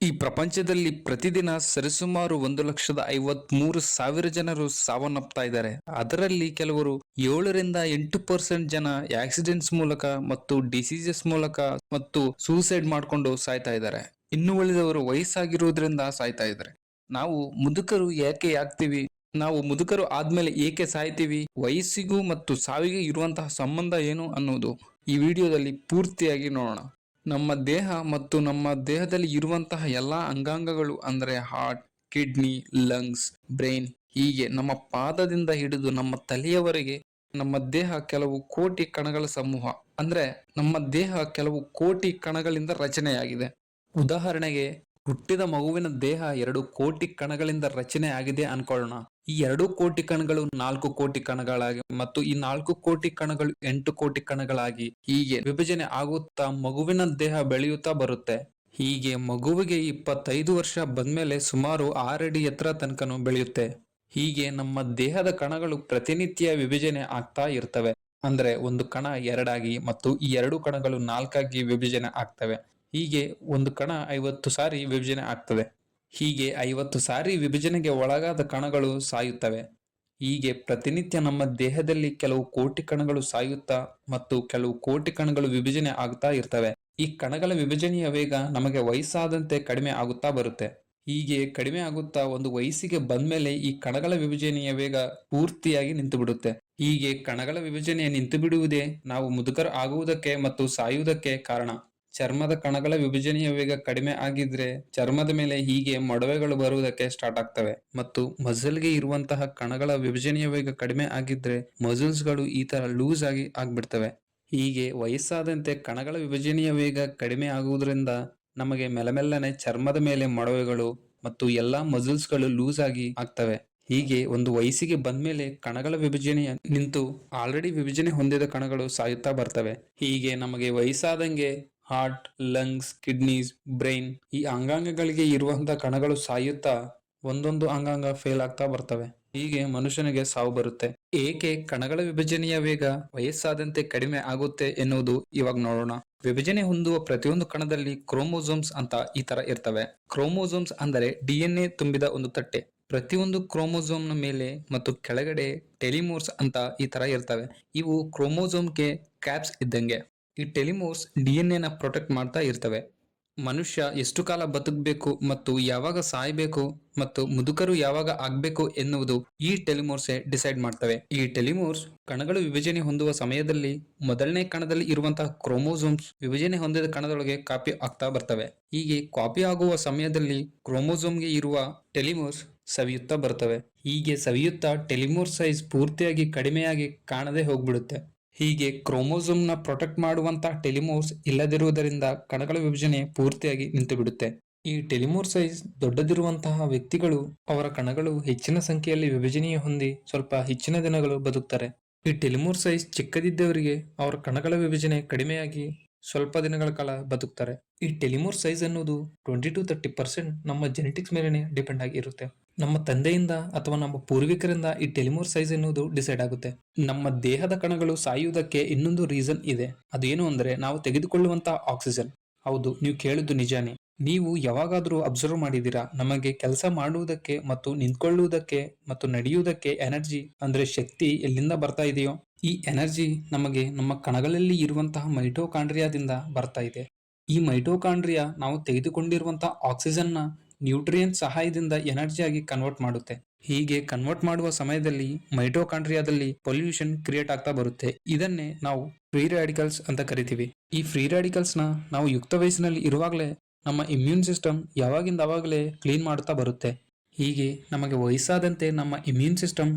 ಈ ಪ್ರಪಂಚದಲ್ಲಿ ಪ್ರತಿದಿನ ಸರಿಸುಮಾರು 1,53,000 ಜನರು ಸಾವನ್ನಪ್ತಾ ಇದ್ದಾರೆ. ಅದರಲ್ಲಿ ಕೆಲವರು 7ರಿಂದ 8% ಜನ ಆಕ್ಸಿಡೆಂಟ್ಸ್ ಮೂಲಕ ಮತ್ತು ಡಿಸೀಸಸ್ ಮೂಲಕ ಮತ್ತು ಸೂಸೈಡ್ ಮಾಡ್ಕೊಂಡು ಸಾಯ್ತಾ ಇದ್ದಾರೆ. ಇನ್ನು ಉಳಿದವರು ವಯಸ್ಸಾಗಿರುವುದರಿಂದ ಸಾಯ್ತಾ ಇದ್ದಾರೆ. ನಾವು ಮುದುಕರು ಯಾಕೆ ಆಗ್ತೀವಿ? ನಾವು ಮುದುಕರು ಆದ್ಮೇಲೆ ಏಕೆ ಸಾಯ್ತೀವಿ? ವಯಸ್ಸಿಗೂ ಮತ್ತು ಸಾವಿಗೆ ಇರುವಂತಹ ಸಂಬಂಧ ಏನು ಅನ್ನೋದು ಈ ವಿಡಿಯೋದಲ್ಲಿ ಪೂರ್ತಿಯಾಗಿ ನೋಡೋಣ. ನಮ್ಮ ದೇಹ ಮತ್ತು ನಮ್ಮ ದೇಹದಲ್ಲಿ ಇರುವಂತಹ ಎಲ್ಲಾ ಅಂಗಾಂಗಗಳು ಅಂದ್ರೆ ಹಾರ್ಟ್, ಕಿಡ್ನಿ, ಲಂಗ್ಸ್, ಬ್ರೈನ್ ಹೀಗೆ ನಮ್ಮ ಪಾದದಿಂದ ಹಿಡಿದು ನಮ್ಮ ತಲೆಯವರೆಗೆ ನಮ್ಮ ದೇಹ ಕೆಲವು ಕೋಟಿ ಕಣಗಳ ಸಮೂಹ. ಅಂದ್ರೆ ನಮ್ಮ ದೇಹ ಕೆಲವು ಕೋಟಿ ಕಣಗಳಿಂದ ರಚನೆಯಾಗಿದೆ. ಉದಾಹರಣೆಗೆ ಹುಟ್ಟಿದ ಮಗುವಿನ ದೇಹ 2 ಕೋಟಿ ಕಣಗಳಿಂದ ರಚನೆ ಆಗಿದೆ ಅನ್ಕೊಳ್ಳೋಣ. ಈ 2 ಕೋಟಿ ಕಣಗಳು 4 ಕೋಟಿ ಕಣಗಳಾಗಿ ಮತ್ತು ಈ 4 ಕೋಟಿ ಕಣಗಳು 8 ಕೋಟಿ ಕಣಗಳಾಗಿ ಹೀಗೆ ವಿಭಜನೆ ಆಗುತ್ತಾ ಮಗುವಿನ ದೇಹ ಬೆಳೆಯುತ್ತಾ ಬರುತ್ತೆ. ಹೀಗೆ ಮಗುವಿಗೆ 25 ವರ್ಷ ಬಂದ್ಮೇಲೆ ಸುಮಾರು 6 ಅಡಿ ಎತ್ತರ ತನಕನೂ ಬೆಳೆಯುತ್ತೆ. ಹೀಗೆ ನಮ್ಮ ದೇಹದ ಕಣಗಳು ಪ್ರತಿನಿತ್ಯ ವಿಭಜನೆ ಆಗ್ತಾ ಇರ್ತವೆ. ಅಂದ್ರೆ ಒಂದು ಕಣ 2 ಆಗಿ ಮತ್ತು ಈ 2 ಕಣಗಳು 4 ಆಗಿ ವಿಭಜನೆ ಆಗ್ತವೆ. ಹೀಗೆ ಒಂದು ಕಣ 50 ಸಾರಿ ವಿಭಜನೆ ಆಗ್ತದೆ. ಹೀಗೆ 50 ಸಾರಿ ವಿಭಜನೆಗೆ ಒಳಗಾದ ಕಣಗಳು ಸಾಯುತ್ತವೆ. ಹೀಗೆ ಪ್ರತಿನಿತ್ಯ ನಮ್ಮ ದೇಹದಲ್ಲಿ ಕೆಲವು ಕೋಟಿ ಕಣಗಳು ಸಾಯುತ್ತಾ ಮತ್ತು ಕೆಲವು ಕೋಟಿ ಕಣಗಳು ವಿಭಜನೆ ಆಗ್ತಾ ಇರ್ತವೆ. ಈ ಕಣಗಳ ವಿಭಜನೆಯ ವೇಗ ನಮಗೆ ವಯಸ್ಸಾದಂತೆ ಕಡಿಮೆ ಆಗುತ್ತಾ ಬರುತ್ತೆ. ಹೀಗೆ ಕಡಿಮೆ ಆಗುತ್ತಾ ಒಂದು ವಯಸ್ಸಿಗೆ ಬಂದ್ಮೇಲೆ ಈ ಕಣಗಳ ವಿಭಜನೆಯ ವೇಗ ಪೂರ್ತಿಯಾಗಿ ನಿಂತು ಬಿಡುತ್ತೆ. ಹೀಗೆ ಕಣಗಳ ವಿಭಜನೆ ನಿಂತು ಬಿಡುವುದೇ ನಾವು ಮುದುಕರು ಆಗುವುದಕ್ಕೆ ಮತ್ತು ಸಾಯುವುದಕ್ಕೆ ಕಾರಣ. ಚರ್ಮದ ಕಣಗಳ ವಿಭಜನೆಯ ವೇಗ ಕಡಿಮೆ ಆಗಿದ್ರೆ ಚರ್ಮದ ಮೇಲೆ ಹೀಗೆ ಮೊಡವೆಗಳು ಬರುವುದಕ್ಕೆ ಸ್ಟಾರ್ಟ್ ಆಗ್ತವೆ ಮತ್ತು ಮಸಲ್ಗೆ ಇರುವಂತಹ ಕಣಗಳ ವಿಭಜನೆಯ ವೇಗ ಕಡಿಮೆ ಆಗಿದ್ರೆ ಮಸಲ್ಸ್ ಗಳು ಈ ತರ ಲೂಸ್ ಆಗಿ ಆಗ್ಬಿಡ್ತವೆ. ಹೀಗೆ ವಯಸ್ಸಾದಂತೆ ಕಣಗಳ ವಿಭಜನೆಯ ವೇಗ ಕಡಿಮೆ ಆಗುವುದರಿಂದ ನಮಗೆ ಮೆಲ್ಲಮೆಲ್ಲನೆ ಚರ್ಮದ ಮೇಲೆ ಮೊಡವೆಗಳು ಮತ್ತು ಎಲ್ಲಾ ಮಸಲ್ಸ್ ಗಳು ಲೂಸ್ ಆಗಿ ಆಗ್ತವೆ. ಹೀಗೆ ಒಂದು ವಯಸ್ಸಿಗೆ ಬಂದ್ಮೇಲೆ ಕಣಗಳ ವಿಭಜನೆಯ ನಿಂತು ಆಲ್ರೆಡಿ ವಿಭಜನೆ ಹೊಂದಿದ ಕಣಗಳು ಸಾಯುತ್ತಾ ಬರ್ತವೆ. ಹೀಗೆ ನಮಗೆ ವಯಸ್ಸಾದಂಗೆ ಹಾರ್ಟ್, ಲಂಗ್ಸ್, ಕಿಡ್ನೀಸ್, ಬ್ರೈನ್ ಈ ಅಂಗಾಂಗಗಳಿಗೆ ಇರುವಂತಹ ಕಣಗಳು ಸಾಯುತ್ತಾ ಒಂದೊಂದು ಅಂಗಾಂಗ ಫೇಲ್ ಆಗ್ತಾ ಬರ್ತವೆ. ಹೀಗೆ ಮನುಷ್ಯನಿಗೆ ಸಾವು ಬರುತ್ತೆ. ಏಕೆ ಕಣಗಳ ವಿಭಜನೆಯ ವೇಗ ವಯಸ್ಸಾದಂತೆ ಕಡಿಮೆ ಆಗುತ್ತೆ ಎನ್ನುವುದು ಇವಾಗ ನೋಡೋಣ. ವಿಭಜನೆ ಹೊಂದುವ ಪ್ರತಿಯೊಂದು ಕಣದಲ್ಲಿ ಕ್ರೋಮೋಸೋಮ್ಸ್ ಅಂತ ಈ ತರ ಇರ್ತವೆ. ಕ್ರೋಮೋಸೋಮ್ಸ್ ಅಂದರೆ DNA ತುಂಬಿದ ಒಂದು ತಟ್ಟೆ. ಪ್ರತಿಯೊಂದು ಕ್ರೋಮೋಸೋಮ್ ನ ಮೇಲೆ ಮತ್ತು ಕೆಳಗಡೆ ಟೆಲಿಮೋರ್ಸ್ ಅಂತ ಈ ತರ ಇರ್ತವೆ. ಇವು ಕ್ರೋಮೋಸೋಮ್ಗೆ ಕ್ಯಾಪ್ಸ್ ಇದ್ದಂಗೆ. ಈ ಟೆಲಿಮೋರ್ಸ್ DNA ನ ಪ್ರೊಟೆಕ್ಟ್ ಮಾಡ್ತಾ ಇರ್ತವೆ. ಮನುಷ್ಯ ಎಷ್ಟು ಕಾಲ ಬದುಕಬೇಕು ಮತ್ತು ಯಾವಾಗ ಸಾಯ್ಬೇಕು ಮತ್ತು ಮುದುಕರು ಯಾವಾಗ ಆಗ್ಬೇಕು ಎನ್ನುವುದು ಈ ಟೆಲಿಮೋರ್ಸೆ ಡಿಸೈಡ್ ಮಾಡ್ತವೆ. ಈ ಟೆಲಿಮೋರ್ಸ್ ಕಣಗಳು ವಿಭಜನೆ ಹೊಂದುವ ಸಮಯದಲ್ಲಿ ಮೊದಲನೇ ಕಣದಲ್ಲಿ ಇರುವಂತಹ ಕ್ರೋಮೋಸೋಮ್ಸ್ ವಿಭಜನೆ ಹೊಂದಿದ ಕಣದೊಳಗೆ ಕಾಪಿ ಆಗ್ತಾ ಬರ್ತವೆ. ಹೀಗೆ ಕಾಪಿ ಆಗುವ ಸಮಯದಲ್ಲಿ ಕ್ರೋಮೋಸೋಮ್ಗೆ ಇರುವ ಟೆಲಿಮೋರ್ಸ್ ಸವಿಯುತ್ತಾ ಬರ್ತವೆ. ಹೀಗೆ ಸವಿಯುತ್ತಾ ಟೆಲಿಮೋರ್ ಸೈಜ್ ಪೂರ್ತಿಯಾಗಿ ಕಡಿಮೆಯಾಗಿ ಕಾಣದೆ ಹೋಗ್ಬಿಡುತ್ತೆ. ಹೀಗೆ ಕ್ರೋಮೋಸೋಮ್ ನ ಪ್ರೊಟೆಕ್ಟ್ ಮಾಡುವಂತಹ ಟೆಲಿಮೋರ್ಸ್ ಇಲ್ಲದಿರುವುದರಿಂದ ಕಣಗಳ ವಿಭಜನೆ ಪೂರ್ತಿಯಾಗಿ ನಿಂತು ಬಿಡುತ್ತೆ. ಈ ಟೆಲಿಮೋರ್ ಸೈಜ್ ದೊಡ್ಡದಿರುವಂತಹ ವ್ಯಕ್ತಿಗಳು ಅವರ ಕಣಗಳು ಹೆಚ್ಚಿನ ಸಂಖ್ಯೆಯಲ್ಲಿ ವಿಭಜನೆಯ ಹೊಂದಿ ಸ್ವಲ್ಪ ಹೆಚ್ಚಿನ ದಿನಗಳು ಬದುಕ್ತಾರೆ. ಈ ಟೆಲಿಮೋರ್ ಸೈಜ್ ಚಿಕ್ಕದಿದ್ದವರಿಗೆ ಅವರ ಕಣಗಳ ವಿಭಜನೆ ಕಡಿಮೆಯಾಗಿ ಸ್ವಲ್ಪ ದಿನಗಳ ಕಾಲ ಬದುಕ್ತಾರೆ. ಈ ಟೆಲಿಮೋರ್ ಸೈಜ್ ಅನ್ನೋದು 20 to 30% ನಮ್ಮ ಜೆನೆಟಿಕ್ಸ್ ಮೇಲೆ ಡಿಪೆಂಡ್ ಆಗಿರುತ್ತೆ. ನಮ್ಮ ತಂದೆಯಿಂದ ಅಥವಾ ನಮ್ಮ ಪೂರ್ವಿಕರಿಂದ ಈ ಟೆಲಿಮೋರ್ ಸೈಜ್ ಎನ್ನುವುದು ಡಿಸೈಡ್ ಆಗುತ್ತೆ. ನಮ್ಮ ದೇಹದ ಕಣಗಳು ಸಾಯುವುದಕ್ಕೆ ಇನ್ನೊಂದು ರೀಸನ್ ಇದೆ. ಅದೇನು ಅಂದ್ರೆ ನಾವು ತೆಗೆದುಕೊಳ್ಳುವಂತಹ ಆಕ್ಸಿಜನ್. ಹೌದು, ನೀವು ಕೇಳಿದ್ದು ನಿಜಾನೇ. ನೀವು ಯಾವಾಗಾದ್ರೂ ಅಬ್ಸರ್ವ್ ಮಾಡಿದೀರಾ, ನಮಗೆ ಕೆಲಸ ಮಾಡುವುದಕ್ಕೆ ಮತ್ತು ನಿಂತ್ಕೊಳ್ಳುವುದಕ್ಕೆ ಮತ್ತು ನಡೆಯುವುದಕ್ಕೆ ಎನರ್ಜಿ ಅಂದ್ರೆ ಶಕ್ತಿ ಎಲ್ಲಿಂದ ಬರ್ತಾ ಇದೆಯೋ? ಈ ಎನರ್ಜಿ ನಮಗೆ ನಮ್ಮ ಕಣಗಳಲ್ಲಿ ಇರುವಂತಹ ಮೈಟೋಕಾಂಡ್ರಿಯಾದಿಂದ ಬರ್ತಾ ಇದೆ. ಈ ಮೈಟೋಕಾಂಡ್ರಿಯಾ ನಾವು ತೆಗೆದುಕೊಂಡಿರುವಂತಹ ಆಕ್ಸಿಜನ್ ನ ನ್ಯೂಟ್ರಿಯನ್ ಸಹಾಯದಿಂದ ಎನರ್ಜಿಯಾಗಿ ಕನ್ವರ್ಟ್ ಮಾಡುತ್ತೆ. ಹೀಗೆ ಕನ್ವರ್ಟ್ ಮಾಡುವ ಸಮಯದಲ್ಲಿ ಮೈಟೋಕಾಂಡ್ರಿಯಾದಲ್ಲಿ ಪೊಲ್ಯೂಷನ್ ಕ್ರಿಯೇಟ್ ಆಗ್ತಾ ಬರುತ್ತೆ. ಇದನ್ನೇ ನಾವು ಫ್ರೀ ರ್ಯಾಡಿಕಲ್ಸ್ ಅಂತ ಕರಿತೀವಿ. ಈ ಫ್ರೀ ರ್ಯಾಡಿಕಲ್ಸ್ ನ ನಾವು ಯುಕ್ತ ವಯಸ್ಸಿನಲ್ಲಿ ಇರುವಾಗಲೇ ನಮ್ಮ ಇಮ್ಯೂನ್ ಸಿಸ್ಟಮ್ ಯಾವಾಗಿಂದ ಅವಾಗಲೇ ಕ್ಲೀನ್ ಮಾಡ್ತಾ ಬರುತ್ತೆ. ಹೀಗೆ ನಮಗೆ ವಯಸ್ಸಾದಂತೆ ನಮ್ಮ ಇಮ್ಯೂನ್ ಸಿಸ್ಟಮ್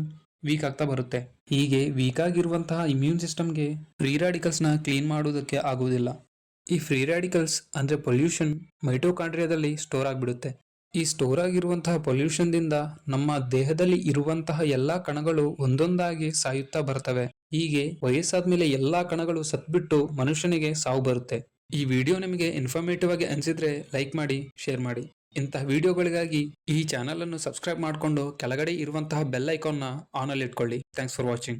ವೀಕ್ ಆಗ್ತಾ ಬರುತ್ತೆ. ಹೀಗೆ ವೀಕ್ ಆಗಿರುವಂತಹ ಇಮ್ಯೂನ್ ಸಿಸ್ಟಮ್ಗೆ ಫ್ರೀ ರ್ಯಾಡಿಕಲ್ಸ್ ನ ಕ್ಲೀನ್ ಮಾಡುವುದಕ್ಕೆ ಆಗುವುದಿಲ್ಲ. ಈ ಫ್ರೀ ರ್ಯಾಡಿಕಲ್ಸ್ ಅಂದ್ರೆ ಪೊಲ್ಯೂಷನ್ ಮೈಟೋಕಾಂಡ್ರಿಯಾದಲ್ಲಿ ಸ್ಟೋರ್ ಆಗಿಬಿಡುತ್ತೆ. ಈ ಸ್ಟೋರ್ ಆಗಿರುವಂತಹ ಪೊಲ್ಯೂಷನ್ ದಿಂದ ನಮ್ಮ ದೇಹದಲ್ಲಿ ಇರುವಂತಹ ಎಲ್ಲಾ ಕಣಗಳು ಒಂದೊಂದಾಗಿ ಸಾಯುತ್ತಾ ಬರ್ತವೆ. ಹೀಗೆ ವಯಸ್ಸಾದ್ಮೇಲೆ ಎಲ್ಲಾ ಕಣಗಳು ಸತ್ಬಿಟ್ಟು ಮನುಷ್ಯನಿಗೆ ಸಾವು ಬರುತ್ತೆ. ಈ ವಿಡಿಯೋ ನಿಮಗೆ ಇನ್ಫಾರ್ಮೇಟಿವ್ ಆಗಿ ಅನಿಸಿದ್ರೆ ಲೈಕ್ ಮಾಡಿ, ಶೇರ್ ಮಾಡಿ. ಇಂತಹ ವಿಡಿಯೋಗಳಿಗಾಗಿ ಈ ಚಾನಲ್ ಅನ್ನು ಸಬ್ಸ್ಕ್ರೈಬ್ ಮಾಡಿಕೊಂಡು ಕೆಳಗಡೆ ಇರುವಂತಹ ಬೆಲ್ ಐಕಾನ್ ನ ಆನ್ ಅಲ್ಲಿ ಇಟ್ಕೊಳ್ಳಿ. Thanks for watching.